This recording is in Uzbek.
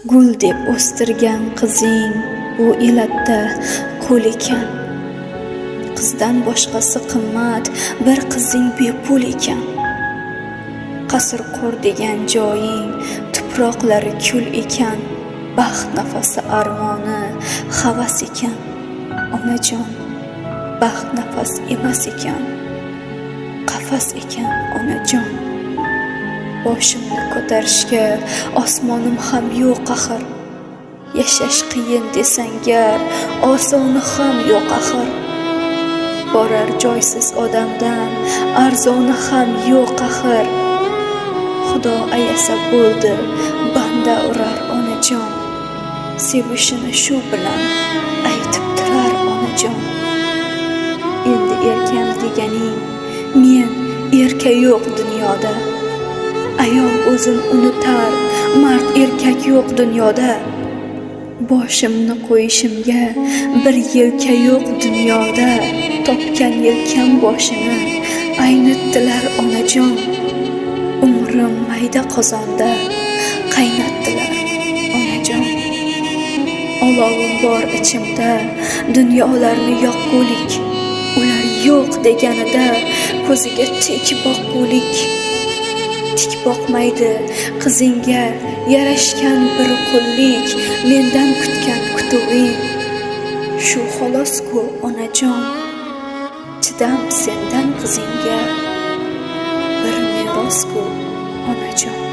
Gul deb o'stirgan qizing bu elatda qo'l ekan. Qizdan boshqasi qimmat, bir qizing bepul ekan. Qasr qur degan joying tuproqlari kul ekan. Baxt nafasi armoni havas ekan. Onajon, baxt nafas emas ekan, qafas ekan onajon. Boshimni ko'tarishga osmonim ham yo'q axir. Yashash qiyin desangar osoni ham yo'q axir. Borar joysiz odamdan arzoni ham yo'q axir. Xudo ayasa bo'ldi banda urar onajon. Sevishini shu bilan aytib turar onajon. Endi erkam deganing men erka yo'q dunyoda. Ayol o'zin unutar, mard erkak yo'q dunyoda. Boshimni qo'yishimga bir yelka yo'q dunyoda. Topgan yelkam boshini aynitdilar onajon. Umrim mayda qozonda qaynatdilar onajon. Olovim bor ichimda, dunyolarni yoqqulik. Ular yo'q deganida ko'ziga tik boqqulik. Tik boqmaydi qizingga yarashgan bir qullik. Mendan kutgan kutuving shu xolos-ku onajon. Chidam sendan qizingga bir meros-ku onajon.